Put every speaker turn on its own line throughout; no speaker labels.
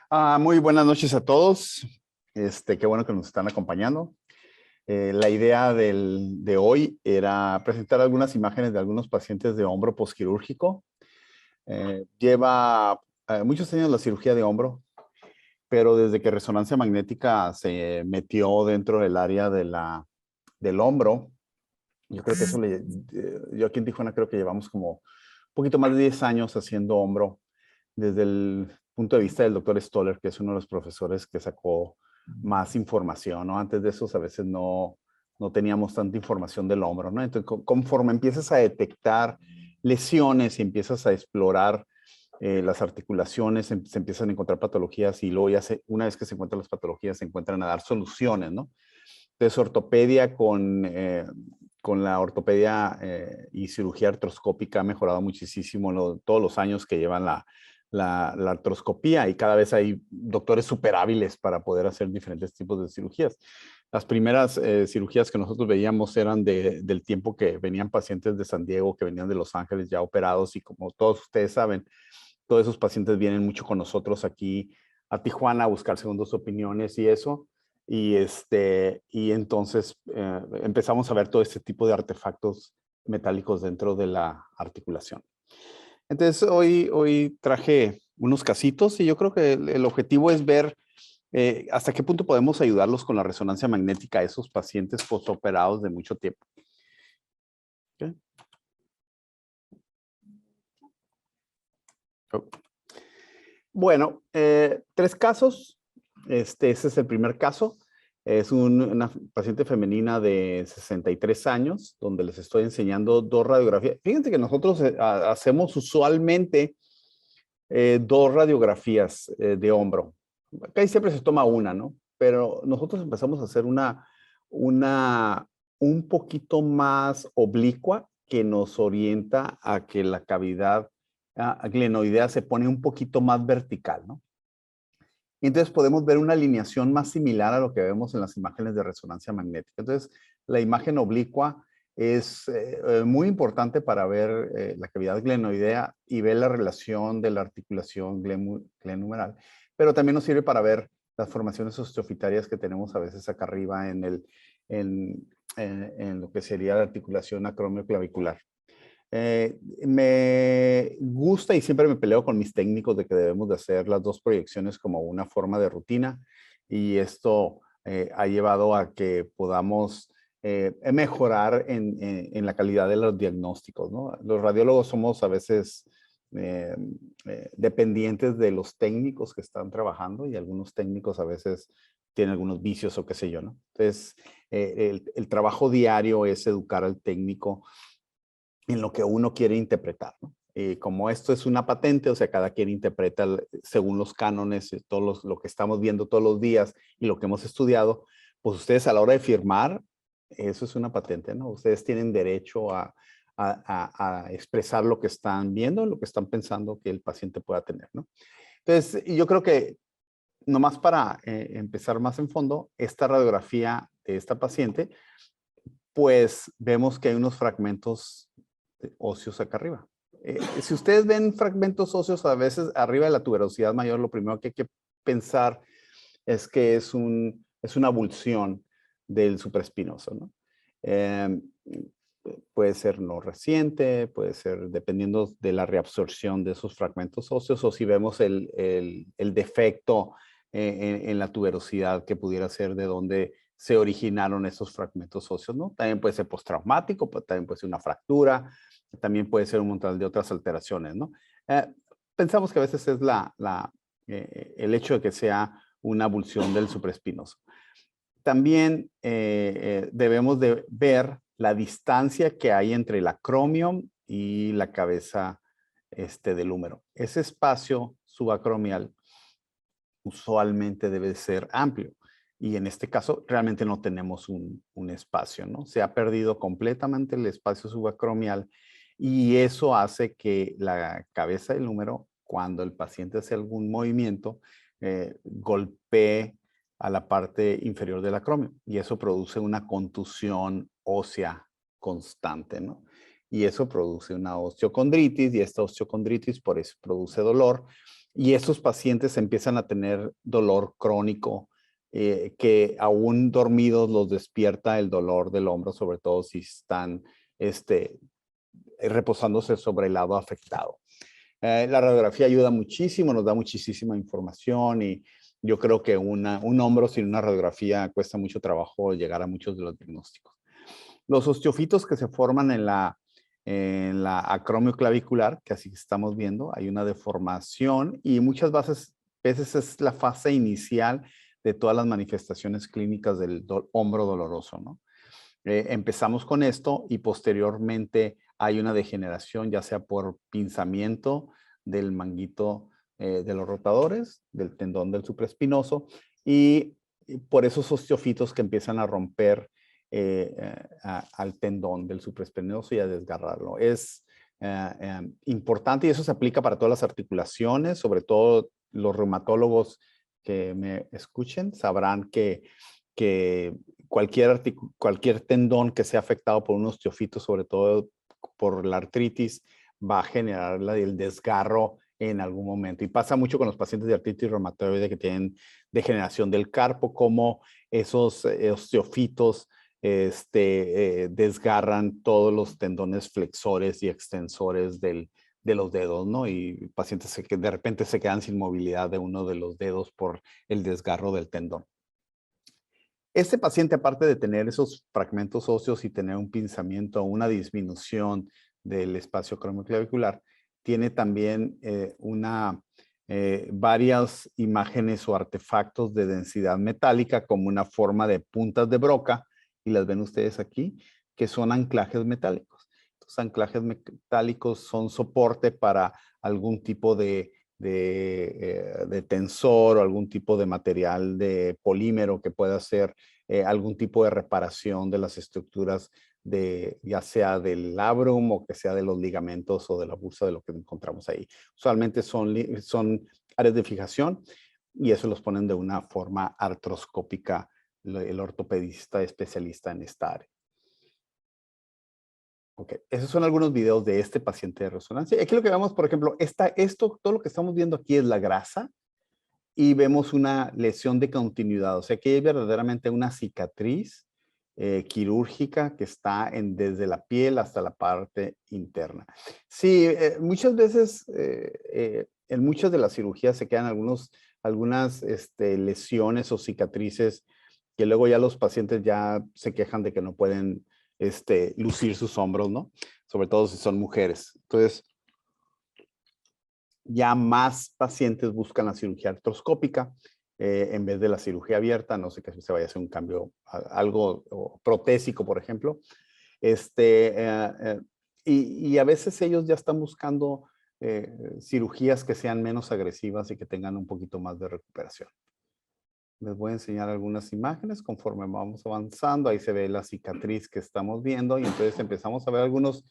Muy buenas noches a todos. Qué bueno que nos están acompañando. La idea de hoy era presentar algunas imágenes de algunos pacientes de hombro posquirúrgico. Lleva muchos años la cirugía de hombro, pero desde que resonancia magnética se metió dentro del área del hombro, yo creo que yo aquí en Tijuana creo que llevamos como un poquito más de 10 años haciendo hombro desde el punto de vista del doctor Stoller, que es uno de los profesores que sacó más información, ¿no? Antes de eso a veces no teníamos tanta información del hombro, ¿no? Entonces, conforme empiezas a detectar lesiones y empiezas a explorar las articulaciones, se empiezan a encontrar patologías y luego una vez que se encuentran las patologías, se encuentran a dar soluciones, ¿no? Entonces, ortopedia con la ortopedia y cirugía artroscópica ha mejorado muchísimo todos los años que llevan la artroscopía y cada vez hay doctores súper hábiles para poder hacer diferentes tipos de cirugías. Las primeras cirugías que nosotros veíamos eran del tiempo que venían pacientes de San Diego, que venían de Los Ángeles ya operados y como todos ustedes saben, todos esos pacientes vienen mucho con nosotros aquí a Tijuana a buscar segundas opiniones y eso. Y entonces empezamos a ver todo este tipo de artefactos metálicos dentro de la articulación. Entonces, hoy traje unos casitos y yo creo que el objetivo es ver hasta qué punto podemos ayudarlos con la resonancia magnética a esos pacientes postoperados de mucho tiempo. ¿Okay? Oh. Bueno, 3 casos. Ese es el primer caso. Es una paciente femenina de 63 años, donde les estoy enseñando 2 radiografías. Fíjense que nosotros hacemos usualmente 2 radiografías de hombro. Casi siempre se toma una, ¿no? Pero nosotros empezamos a hacer una un poquito más oblicua que nos orienta a que la cavidad glenoidea se pone un poquito más vertical, ¿no? Y entonces podemos ver una alineación más similar a lo que vemos en las imágenes de resonancia magnética. Entonces, la imagen oblicua es muy importante para ver la cavidad glenoidea y ver la relación de la articulación glenumeral. Pero también nos sirve para ver las formaciones osteofitarias que tenemos a veces acá arriba en lo que sería la articulación acromioclavicular. Me gusta y siempre me peleo con mis técnicos de que debemos de hacer las 2 proyecciones como una forma de rutina y esto ha llevado a que podamos mejorar en la calidad de los diagnósticos, ¿no? Los radiólogos somos a veces dependientes de los técnicos que están trabajando y algunos técnicos a veces tienen algunos vicios o qué sé yo, ¿no? Entonces, el trabajo diario es educar al técnico en lo que uno quiere interpretar, ¿no? Como esto es una patente, o sea, cada quien interpreta según los cánones, lo que estamos viendo todos los días y lo que hemos estudiado, pues ustedes a la hora de firmar, eso es una patente, ¿no? Ustedes tienen derecho a expresar lo que están viendo, lo que están pensando que el paciente pueda tener, ¿no? Entonces, yo creo que nomás para empezar más en fondo, esta radiografía de esta paciente, pues vemos que hay unos fragmentos óseos acá arriba. Si ustedes ven fragmentos óseos a veces arriba de la tuberosidad mayor, lo primero que hay que pensar es que es una abulsión del supraespinoso, ¿no? Eh, Puede ser no reciente, puede ser dependiendo de la reabsorción de esos fragmentos óseos o si vemos el defecto en la tuberosidad que pudiera ser de donde se originaron esos fragmentos óseos, ¿no? También puede ser postraumático, también puede ser una fractura, también puede ser un montón de otras alteraciones, ¿no? Pensamos que a veces es el hecho de que sea una abulsión del supraespinoso. También debemos de ver la distancia que hay entre el acromion y la cabeza del húmero. Ese espacio subacromial usualmente debe ser amplio. Y en este caso realmente no tenemos un espacio, ¿no? Se ha perdido completamente el espacio subacromial y eso hace que la cabeza del húmero, cuando el paciente hace algún movimiento, golpee a la parte inferior del acromio y eso produce una contusión ósea constante, ¿no? Y eso produce una osteocondritis y esta osteocondritis por eso produce dolor y estos pacientes empiezan a tener dolor crónico, que aún dormidos los despierta el dolor del hombro, sobre todo si están reposándose sobre el lado afectado. La radiografía ayuda muchísimo, nos da muchísima información y yo creo que un hombro sin una radiografía cuesta mucho trabajo llegar a muchos de los diagnósticos. Los osteofitos que se forman en la acromio clavicular, que así estamos viendo, hay una deformación y muchas veces es la fase inicial de todas las manifestaciones clínicas del hombro doloroso, ¿no? Empezamos con esto y posteriormente hay una degeneración, ya sea por pinzamiento del manguito de los rotadores, del tendón del supraespinoso, y por esos osteofitos que empiezan a romper al tendón del supraespinoso y a desgarrarlo. Es importante y eso se aplica para todas las articulaciones, sobre todo los reumatólogos que me escuchen sabrán que cualquier tendón que sea afectado por un osteofito, sobre todo por la artritis, va a generar el desgarro en algún momento. Y pasa mucho con los pacientes de artritis reumatoide que tienen degeneración del carpo, como esos osteofitos desgarran todos los tendones flexores y extensores de los dedos, ¿no? Y pacientes que de repente se quedan sin movilidad de uno de los dedos por el desgarro del tendón. Este paciente, aparte de tener esos fragmentos óseos y tener un pinzamiento o una disminución del espacio cromoclavicular, tiene también varias imágenes o artefactos de densidad metálica como una forma de puntas de broca, y las ven ustedes aquí, que son anclajes metálicos. Estos anclajes metálicos son soporte para algún tipo de tensor o algún tipo de material de polímero que pueda hacer algún tipo de reparación de las estructuras ya sea del labrum o que sea de los ligamentos o de la bursa de lo que encontramos ahí. Usualmente son áreas de fijación y eso los ponen de una forma artroscópica el ortopedista especialista en esta área. Ok, esos son algunos videos de este paciente de resonancia. Aquí lo que vemos, por ejemplo, todo lo que estamos viendo aquí es la grasa y vemos una lesión de continuidad. O sea, que hay verdaderamente una cicatriz quirúrgica que está desde la piel hasta la parte interna. Sí, muchas veces en muchas de las cirugías se quedan algunas lesiones o cicatrices que luego ya los pacientes ya se quejan de que no pueden lucir sus hombros, ¿no? Sobre todo si son mujeres. Entonces, ya más pacientes buscan la cirugía artroscópica en vez de la cirugía abierta, no sé que se vaya a hacer un cambio, algo protésico, por ejemplo. Y a veces ellos ya están buscando cirugías que sean menos agresivas y que tengan un poquito más de recuperación. Les voy a enseñar algunas imágenes conforme vamos avanzando. Ahí se ve la cicatriz que estamos viendo y entonces empezamos a ver algunos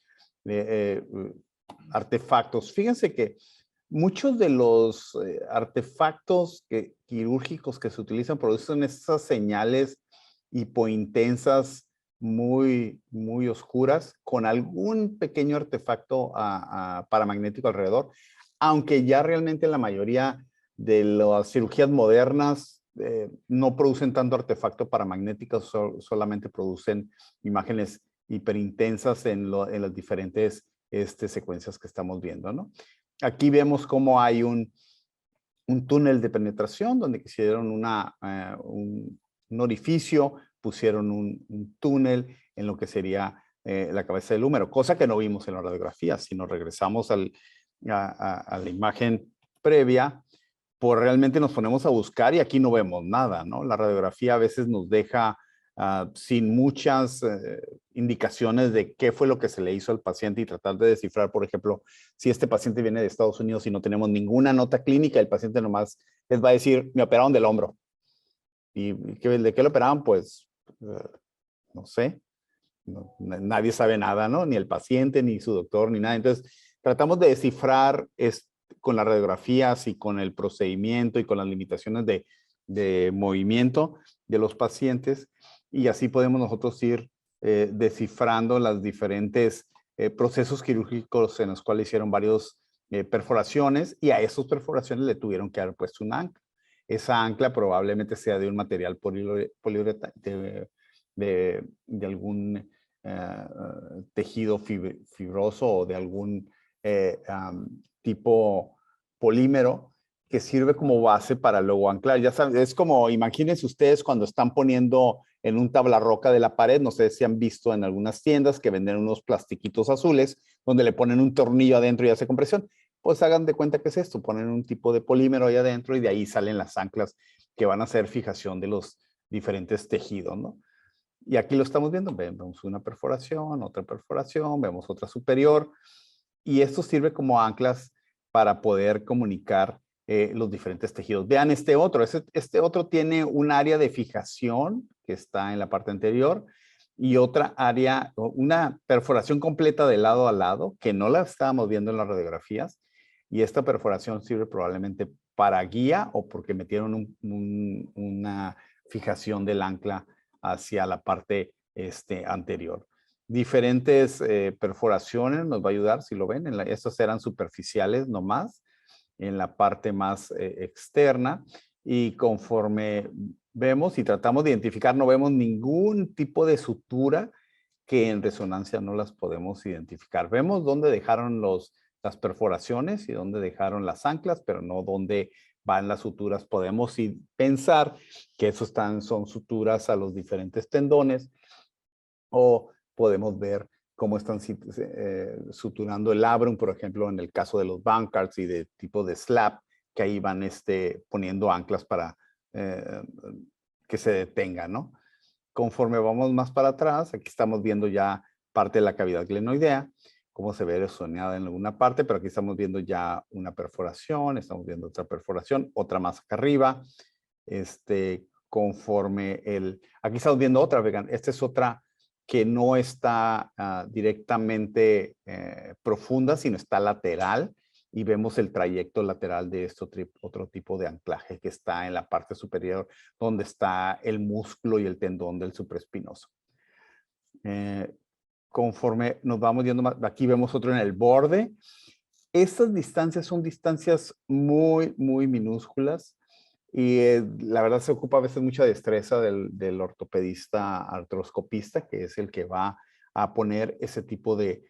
artefactos. Fíjense que muchos de los artefactos quirúrgicos que se utilizan producen esas señales hipointensas muy, muy oscuras con algún pequeño artefacto paramagnético alrededor, aunque ya realmente la mayoría de las cirugías modernas no producen tanto artefacto paramagnético, solamente producen imágenes hiperintensas en las diferentes secuencias que estamos viendo, ¿no? Aquí vemos cómo hay un túnel de penetración donde hicieron un orificio, pusieron un túnel en lo que sería la cabeza del húmero, cosa que no vimos en la radiografía. Si nos regresamos a la imagen previa, pues realmente nos ponemos a buscar y aquí no vemos nada, ¿no? La radiografía a veces nos deja sin muchas indicaciones de qué fue lo que se le hizo al paciente y tratar de descifrar, por ejemplo, si este paciente viene de Estados Unidos y no tenemos ninguna nota clínica, el paciente nomás les va a decir, me operaron del hombro. ¿Y de qué lo operaron? Pues, no sé. Nadie sabe nada, ¿no? Ni el paciente, ni su doctor, ni nada. Entonces, tratamos de descifrar con las radiografías y con el procedimiento y con las limitaciones de movimiento de los pacientes y así podemos nosotros ir descifrando los diferentes procesos quirúrgicos en los cuales hicieron varios perforaciones, y a esas perforaciones le tuvieron que haber puesto un ancla. Esa ancla probablemente sea de un material poliuretano, de algún tejido fibroso o de algún tipo polímero que sirve como base para luego anclar. Ya saben, es como, imagínense ustedes cuando están poniendo en un tablarroca de la pared, no sé si han visto en algunas tiendas que venden unos plastiquitos azules donde le ponen un tornillo adentro y hace compresión. Pues hagan de cuenta que es esto, ponen un tipo de polímero ahí adentro y de ahí salen las anclas que van a hacer fijación de los diferentes tejidos, ¿no? Y aquí lo estamos viendo, vemos una perforación, otra perforación, vemos otra superior, y esto sirve como anclas para poder comunicar los diferentes tejidos. Vean este otro, este otro tiene un área de fijación que está en la parte anterior y otra área, una perforación completa de lado a lado, que no la estábamos viendo en las radiografías, y esta perforación sirve probablemente para guía o porque metieron una fijación del ancla hacia la parte anterior. Diferentes perforaciones nos va a ayudar, si lo ven, estas eran superficiales nomás, en la parte más externa, y conforme vemos y tratamos de identificar, no vemos ningún tipo de sutura que en resonancia no las podemos identificar. Vemos dónde dejaron las perforaciones y dónde dejaron las anclas, pero no dónde van las suturas. Podemos pensar que eso son suturas a los diferentes tendones, o podemos ver cómo están suturando el labrum, por ejemplo, en el caso de los bancards y de tipo de slab, que ahí van poniendo anclas para que se detengan, ¿no? Conforme vamos más para atrás, aquí estamos viendo ya parte de la cavidad glenoidea, cómo se ve erosionada en alguna parte, pero aquí estamos viendo ya una perforación, estamos viendo otra perforación, otra más acá arriba. Conforme aquí estamos viendo otra, vean, esta es otra que no está directamente profunda, sino está lateral, y vemos el trayecto lateral de otro tipo de anclaje que está en la parte superior, donde está el músculo y el tendón del supraespinoso. Conforme nos vamos viendo más, aquí vemos otro en el borde. Estas distancias son distancias muy, muy minúsculas, y la verdad se ocupa a veces mucha destreza del ortopedista artroscopista, que es el que va a poner ese tipo de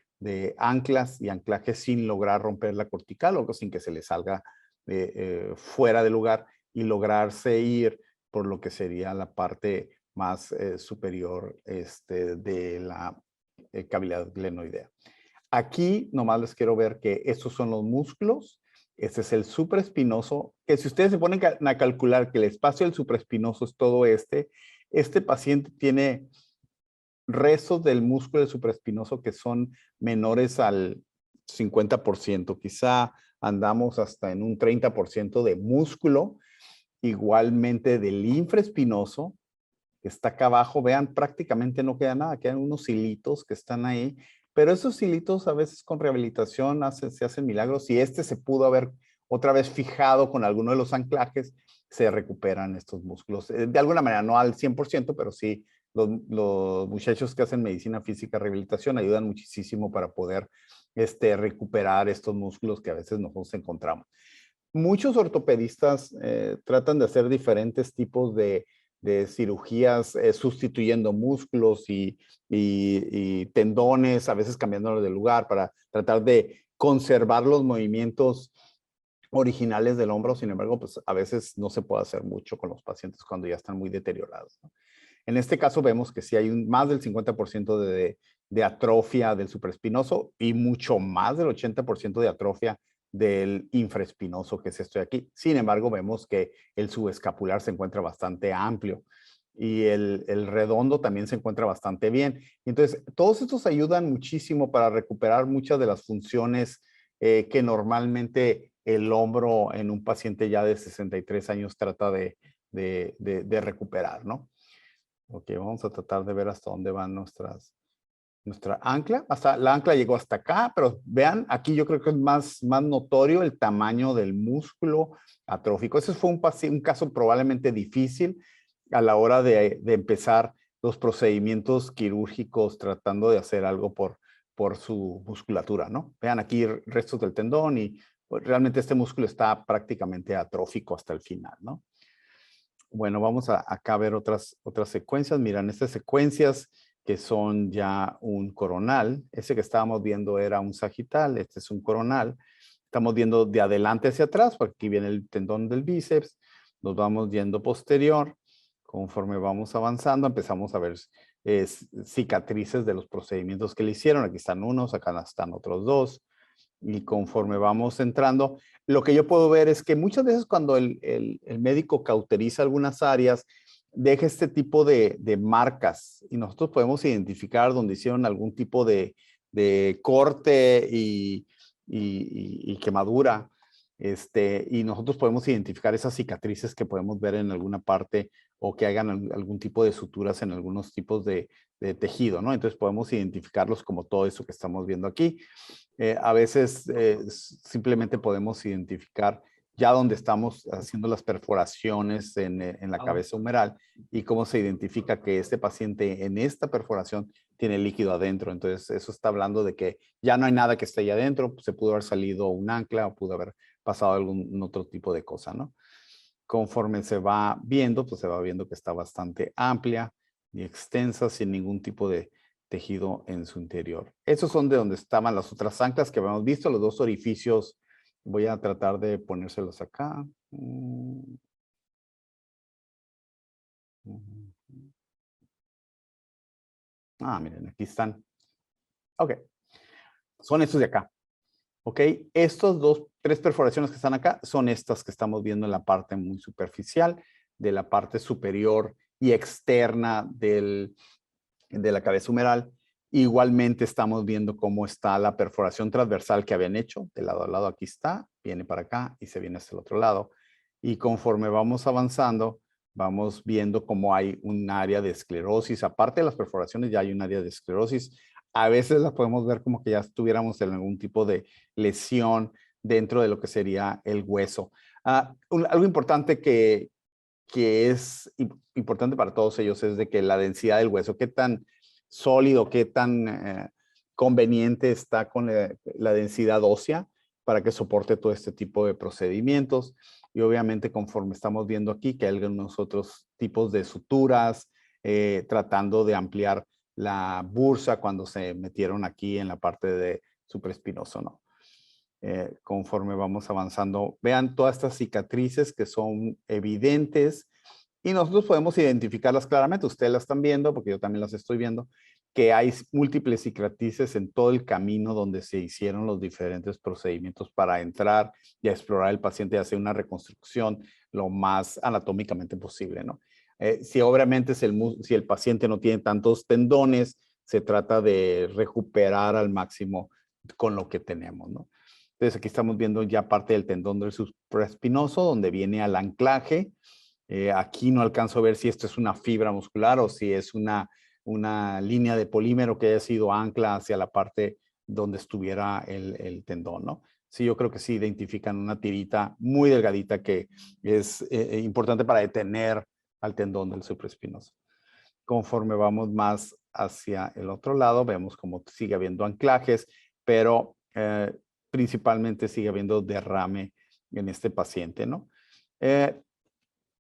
anclas y anclajes sin lograr romper la cortical o sin que se le salga fuera de lugar, y lograrse ir por lo que sería la parte más superior de la cavidad glenoidea. Aquí nomás les quiero ver que estos son los músculos. Este es el supraespinoso, que si ustedes se ponen a calcular que el espacio del supraespinoso es todo este paciente tiene restos del músculo del supraespinoso que son menores al 50%. Quizá andamos hasta en un 30% de músculo, igualmente del infraespinoso, que está acá abajo. Vean, prácticamente no queda nada, quedan unos hilitos que están ahí, pero esos hilitos a veces con rehabilitación se hacen milagros, y se pudo haber otra vez fijado con alguno de los anclajes, se recuperan estos músculos. De alguna manera, no al 100%, pero sí los muchachos que hacen medicina física rehabilitación ayudan muchísimo para poder recuperar estos músculos que a veces nosotros encontramos. Muchos ortopedistas tratan de hacer diferentes tipos de cirugías, sustituyendo músculos y tendones, a veces cambiándolos de lugar para tratar de conservar los movimientos originales del hombro. Sin embargo, pues a veces no se puede hacer mucho con los pacientes cuando ya están muy deteriorados, ¿no? En este caso vemos que sí hay más del 50% de atrofia del supraespinoso y mucho más del 80% de atrofia del infraespinoso, que es esto de aquí. Sin embargo, vemos que el subescapular se encuentra bastante amplio y el redondo también se encuentra bastante bien. Entonces, todos estos ayudan muchísimo para recuperar muchas de las funciones que normalmente el hombro en un paciente ya de 63 años trata de recuperar, ¿no? Ok, vamos a tratar de ver hasta dónde van nuestra ancla. La ancla llegó hasta acá, pero vean, aquí yo creo que es más notorio el tamaño del músculo atrófico. Ese fue un caso probablemente difícil a la hora de empezar los procedimientos quirúrgicos, tratando de hacer algo por por su musculatura, ¿no? Vean aquí restos del tendón y pues, realmente este músculo está prácticamente atrófico hasta el final, ¿no? Bueno, vamos acá a ver otras secuencias. Miren, estas secuencias que son ya un coronal. Ese que estábamos viendo era un sagital, este es un coronal. Estamos viendo de adelante hacia atrás, porque aquí viene el tendón del bíceps. Nos vamos yendo posterior. Conforme vamos avanzando, empezamos a ver cicatrices de los procedimientos que le hicieron. Aquí están unos, acá están otros dos. Y conforme vamos entrando, lo que yo puedo ver es que muchas veces cuando el médico cauteriza algunas áreas, deja este tipo de marcas y nosotros podemos identificar donde hicieron algún tipo de corte y quemadura. Y nosotros podemos identificar esas cicatrices que podemos ver en alguna parte o que hagan algún tipo de suturas en algunos tipos de tejido, ¿no? Entonces podemos identificarlos como todo eso que estamos viendo aquí. A veces simplemente podemos identificar ya donde estamos haciendo las perforaciones en la cabeza humeral y cómo se identifica que este paciente en esta perforación tiene líquido adentro. Entonces, eso está hablando de que ya no hay nada que esté ahí adentro. Se pudo haber salido un ancla o pudo haber pasado algún otro tipo de cosa, ¿no? Conforme se va viendo, pues se va viendo que está bastante amplia y extensa sin ningún tipo de tejido en su interior. Esos son de donde estaban las otras anclas que habíamos visto, los dos orificios. Voy a tratar de ponérselos acá. Miren, aquí están. Ok, son estos de acá. Ok, estos tres perforaciones que están acá son estas que estamos viendo en la parte muy superficial de la parte superior y externa de la cabeza humeral. Igualmente estamos viendo cómo está la perforación transversal que habían hecho. De lado a lado aquí está, viene para acá y se viene hacia el otro lado. Y conforme vamos avanzando, vamos viendo cómo hay un área de esclerosis. Aparte de las perforaciones, ya hay un área de esclerosis. A veces la podemos ver como que ya estuviéramos en algún tipo de lesión dentro de lo que sería el hueso. Algo importante que es importante para todos ellos es de que la densidad del hueso, qué tan sólido, qué tan conveniente está con la densidad ósea para que soporte todo este tipo de procedimientos. Y obviamente conforme estamos viendo aquí que hay algunos otros tipos de suturas, tratando de ampliar la bursa cuando se metieron aquí en la parte de supraespinoso, ¿no? Conforme vamos avanzando, vean todas estas cicatrices que son evidentes y nosotros podemos identificarlas claramente. Ustedes las están viendo, porque yo también las estoy viendo, que hay múltiples cicatrices en todo el camino donde se hicieron los diferentes procedimientos para entrar y a explorar el paciente y hacer una reconstrucción lo más anatómicamente posible, ¿no? Si obviamente si el paciente no tiene tantos tendones, se trata de recuperar al máximo con lo que tenemos, ¿no? Entonces aquí estamos viendo ya parte del tendón del supraespinoso, donde viene al anclaje. Aquí no alcanzo a ver si esto es una fibra muscular o si es una línea de polímero que haya sido ancla hacia la parte donde estuviera el tendón, ¿no? Sí, yo creo que sí identifican una tirita muy delgadita que es importante para detener al tendón del supraespinoso. Conforme vamos más hacia el otro lado, vemos como sigue habiendo anclajes, pero principalmente sigue habiendo derrame en este paciente, ¿no?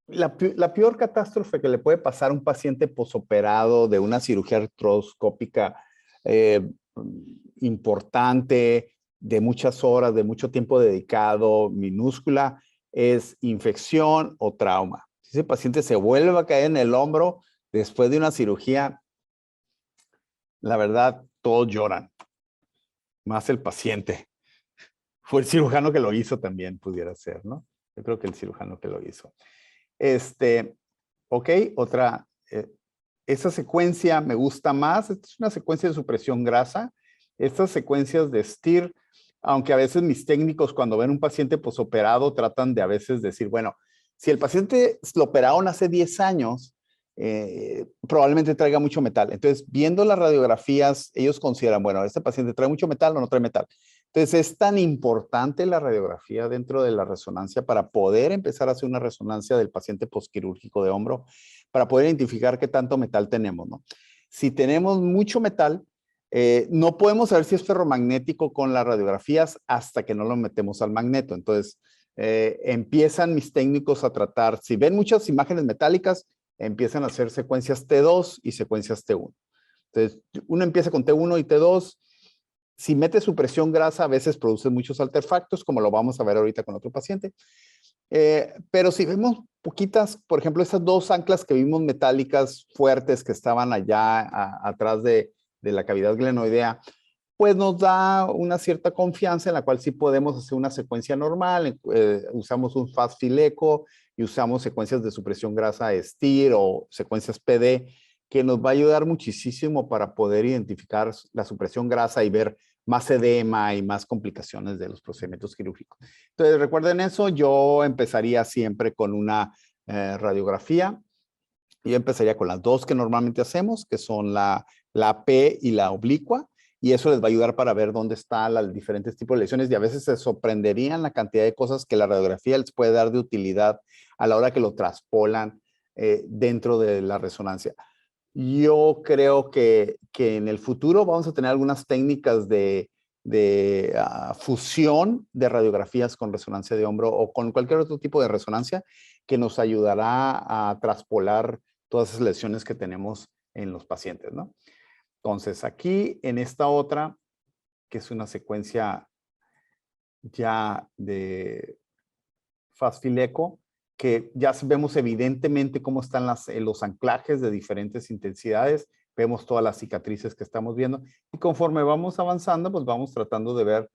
La peor catástrofe que le puede pasar a un paciente posoperado de una cirugía artroscópica importante, de muchas horas, de mucho tiempo dedicado, minúscula, es infección o trauma. Si ese paciente se vuelve a caer en el hombro después de una cirugía, la verdad, todos lloran, más el paciente. Fue el cirujano que lo hizo también, pudiera ser, ¿no? Yo creo que el cirujano que lo hizo. Ok, otra, esa secuencia me gusta más. Esta es una secuencia de supresión grasa. Estas secuencias de STIR, aunque a veces mis técnicos cuando ven un paciente posoperado tratan de a veces decir, bueno, si el paciente lo operaron hace 10 años, probablemente traiga mucho metal. Entonces, viendo las radiografías, ellos consideran, bueno, ¿este paciente trae mucho metal o no trae metal? Entonces, es tan importante la radiografía dentro de la resonancia para poder empezar a hacer una resonancia del paciente posquirúrgico de hombro, para poder identificar qué tanto metal tenemos, ¿no? Si tenemos mucho metal, No podemos saber si es ferromagnético con las radiografías hasta que no lo metemos al magneto. Entonces, empiezan mis técnicos a tratar, si ven muchas imágenes metálicas, empiezan a hacer secuencias T2 y secuencias T1. Entonces, uno empieza con T1 y T2. Si mete supresión grasa, a veces produce muchos artefactos, como lo vamos a ver ahorita con otro paciente. Pero si vemos poquitas, por ejemplo, esas dos anclas que vimos metálicas fuertes que estaban allá atrás de la cavidad glenoidea, pues nos da una cierta confianza en la cual sí podemos hacer una secuencia normal. Usamos un fast field echo y usamos secuencias de supresión grasa STIR o secuencias PD, que nos va a ayudar muchísimo para poder identificar la supresión grasa y ver más edema y más complicaciones de los procedimientos quirúrgicos. Entonces, recuerden eso, yo empezaría siempre con una radiografía. Yo empezaría con las dos que normalmente hacemos, que son la P y la oblicua, y eso les va a ayudar para ver dónde están los diferentes tipos de lesiones, y a veces se sorprenderían la cantidad de cosas que la radiografía les puede dar de utilidad a la hora que lo traspolan dentro de la resonancia. Yo creo que en el futuro vamos a tener algunas técnicas de fusión de radiografías con resonancia de hombro o con cualquier otro tipo de resonancia que nos ayudará a traspolar todas esas lesiones que tenemos en los pacientes, ¿no? Entonces, aquí en esta otra, que es una secuencia ya de fast field echo, que ya vemos evidentemente cómo están los anclajes de diferentes intensidades, vemos todas las cicatrices que estamos viendo, y conforme vamos avanzando, pues vamos tratando de ver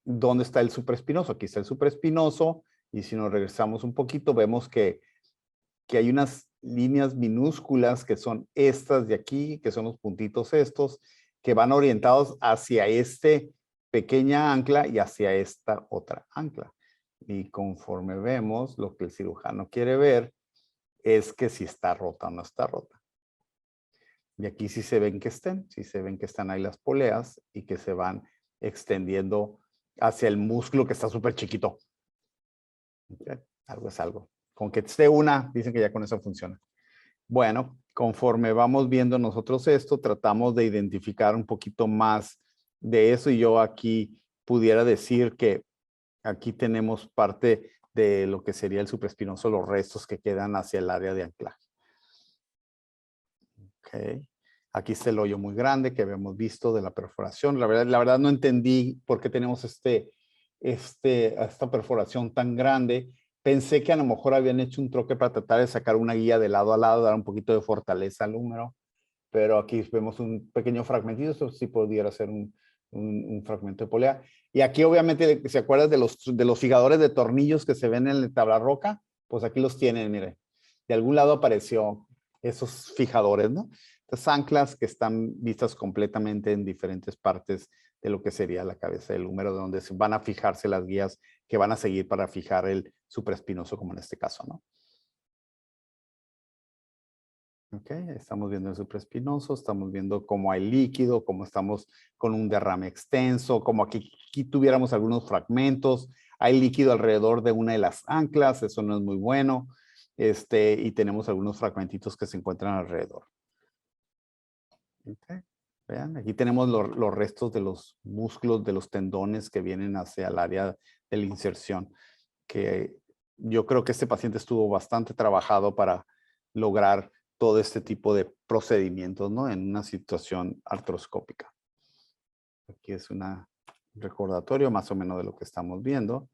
dónde está el supraespinoso. Aquí está el supraespinoso, y si nos regresamos un poquito, vemos que hay unas líneas minúsculas que son estas de aquí, que son los puntitos estos, que van orientados hacia este pequeña ancla y hacia esta otra ancla. Y conforme vemos, lo que el cirujano quiere ver es que si está rota o no está rota. Y aquí sí se ven que sí se ven que están ahí las poleas y que se van extendiendo hacia el músculo que está súper chiquito. ¿Okay? Algo es algo. Con que esté una, dicen que ya con eso funciona. Bueno, conforme vamos viendo nosotros esto, tratamos de identificar un poquito más de eso, y yo aquí pudiera decir que aquí tenemos parte de lo que sería el supraespinoso, los restos que quedan hacia el área de anclaje. Okay. Aquí está el hoyo muy grande que habíamos visto de la perforación. La verdad no entendí por qué tenemos esta perforación tan grande. Pensé que a lo mejor habían hecho un troque para tratar de sacar una guía de lado a lado, dar un poquito de fortaleza al húmero. Pero aquí vemos un pequeño fragmentito. Esto sí pudiera ser un fragmento de polea. Y aquí obviamente, ¿se acuerdan de los fijadores de tornillos que se ven en la tabla roca? Pues aquí los tienen, mire. De algún lado apareció esos fijadores, ¿no? Estas anclas que están vistas completamente en diferentes partes de lo que sería la cabeza del húmero, donde van a fijarse las guías que van a seguir para fijar el supraespinoso, como en este caso, ¿no? Ok, estamos viendo el supraespinoso, estamos viendo cómo hay líquido, cómo estamos con un derrame extenso, como aquí tuviéramos algunos fragmentos, hay líquido alrededor de una de las anclas, eso no es muy bueno, y tenemos algunos fragmentitos que se encuentran alrededor. Okay. Vean, aquí tenemos los restos de los músculos, de los tendones que vienen hacia el área de la inserción, que yo creo que este paciente estuvo bastante trabajado para lograr todo este tipo de procedimientos, ¿no? En una situación artroscópica. Aquí es un recordatorio más o menos de lo que estamos viendo.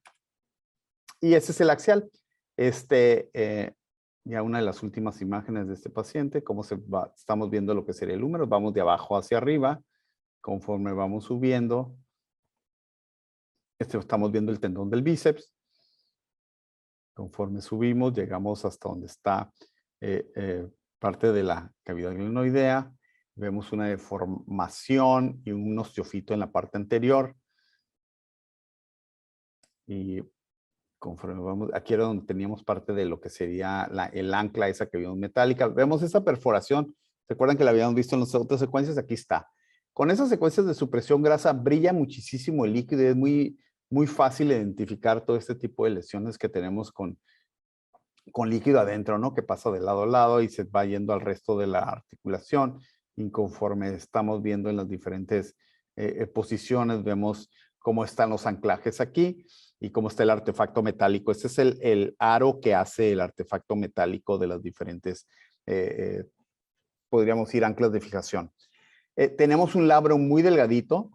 Y este es el axial. Ya una de las últimas imágenes de este paciente, cómo estamos viendo lo que sería el húmero. Vamos de abajo hacia arriba. Conforme vamos subiendo, estamos viendo el tendón del bíceps. Conforme subimos, llegamos hasta donde está parte de la cavidad glenoidea. Vemos una deformación y un osteofito en la parte anterior. Y conforme vamos, aquí era donde teníamos parte de lo que sería el ancla esa que vimos metálica. Vemos esa perforación. ¿Se acuerdan que la habíamos visto en las otras secuencias? Aquí está. Con esas secuencias de supresión grasa brilla muchísimo el líquido y es muy, muy fácil identificar todo este tipo de lesiones que tenemos con líquido adentro, ¿no? Que pasa de lado a lado y se va yendo al resto de la articulación. Y conforme estamos viendo en las diferentes posiciones, vemos cómo están los anclajes aquí y cómo está el artefacto metálico. Este es el aro que hace el artefacto metálico de las diferentes, podríamos decir, anclas de fijación. Tenemos un labro muy delgadito.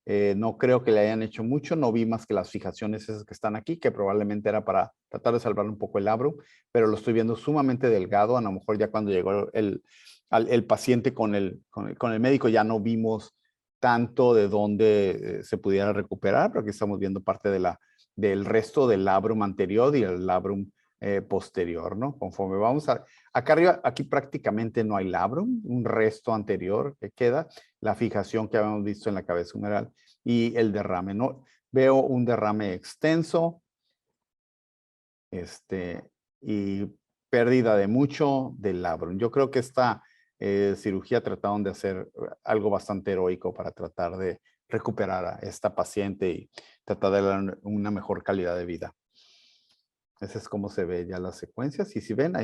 No creo que le hayan hecho mucho. No vi más que las fijaciones esas que están aquí, que probablemente era para tratar de salvar un poco el labro, pero lo estoy viendo sumamente delgado. A lo mejor ya cuando llegó el paciente con el médico ya no vimos tanto de dónde se pudiera recuperar, pero aquí estamos viendo parte del resto del labrum anterior y el labrum posterior, ¿no? Conforme vamos acá arriba, aquí prácticamente no hay labrum, un resto anterior que queda, la fijación que habíamos visto en la cabeza humeral y el derrame, ¿no? Veo un derrame extenso, y pérdida de mucho del labrum. Yo creo que esta cirugía trataron de hacer algo bastante heroico para tratar de recuperar a esta paciente y tratar de darle una mejor calidad de vida. Esa es como se ve ya las secuencias. Y si ven,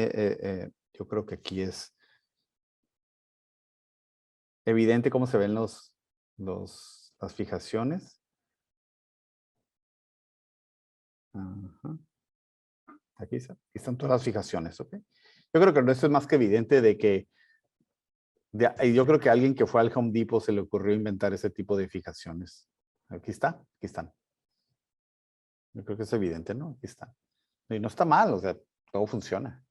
yo creo que aquí es evidente cómo se ven las fijaciones. Ajá. Aquí están todas las fijaciones, ¿ok? Yo creo que esto es más que evidente de que yo creo que a alguien que fue al Home Depot se le ocurrió inventar ese tipo de fijaciones. Aquí están. Yo creo que es evidente, ¿no? Aquí están. Y no está mal, o sea, todo funciona.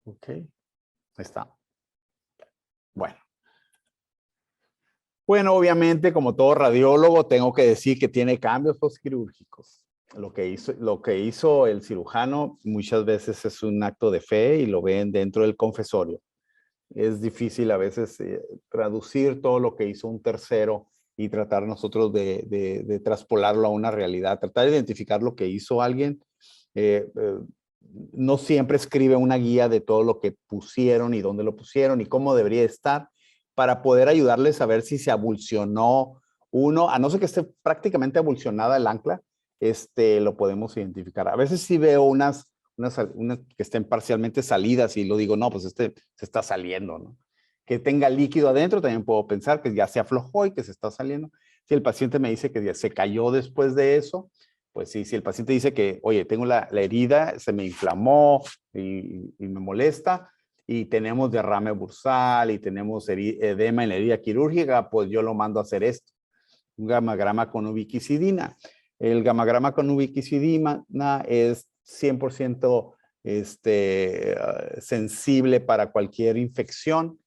Ok, ahí está. Bueno, obviamente, como todo radiólogo, tengo que decir que tiene cambios postquirúrgicos. Lo que hizo el cirujano muchas veces es un acto de fe y lo ven dentro del confesorio. Es difícil a veces traducir todo lo que hizo un tercero y tratar nosotros de traspolarlo a una realidad, tratar de identificar lo que hizo alguien. No siempre escribe una guía de todo lo que pusieron y dónde lo pusieron y cómo debería estar para poder ayudarles a ver si se abulsionó uno, a no ser que esté prácticamente abulsionada el ancla, lo podemos identificar. A veces sí veo unas que estén parcialmente salidas y lo digo, no, pues se está saliendo, ¿no? Que tenga líquido adentro, también puedo pensar que ya se aflojó y que se está saliendo. Si el paciente me dice que ya se cayó después de eso, pues sí, si el paciente dice que, oye, tengo la herida, se me inflamó y me molesta, y tenemos derrame bursal y tenemos edema en la herida quirúrgica, pues yo lo mando a hacer esto, un gamagrama con ubiquicidina. El gamagrama con ubiquicidina es 100% sensible para cualquier infección.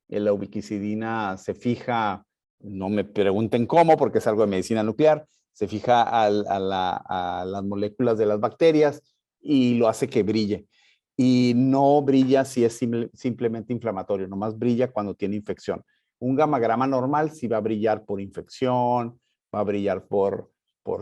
La ubiquicidina se fija, no me pregunten cómo, porque es algo de medicina nuclear, se fija a las moléculas de las bacterias y lo hace que brille. Y no brilla si es simplemente inflamatorio, nomás brilla cuando tiene infección. Un gamagrama normal sí va a brillar por infección, va a brillar por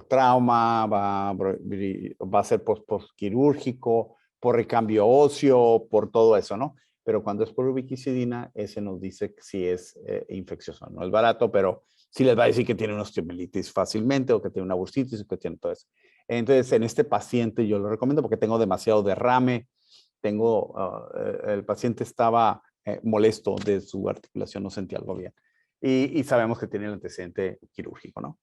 trauma, va a ser postquirúrgico, por recambio óseo, por todo eso, ¿no? Pero cuando es por ubiquicidina, ese nos dice si es infeccioso. No es barato, pero sí les va a decir que tiene una osteomielitis fácilmente o que tiene una bursitis o que tiene todo eso. Entonces, en este paciente yo lo recomiendo porque tengo demasiado derrame, el paciente estaba molesto de su articulación, no sentía algo bien. Y sabemos que tiene el antecedente quirúrgico, ¿no?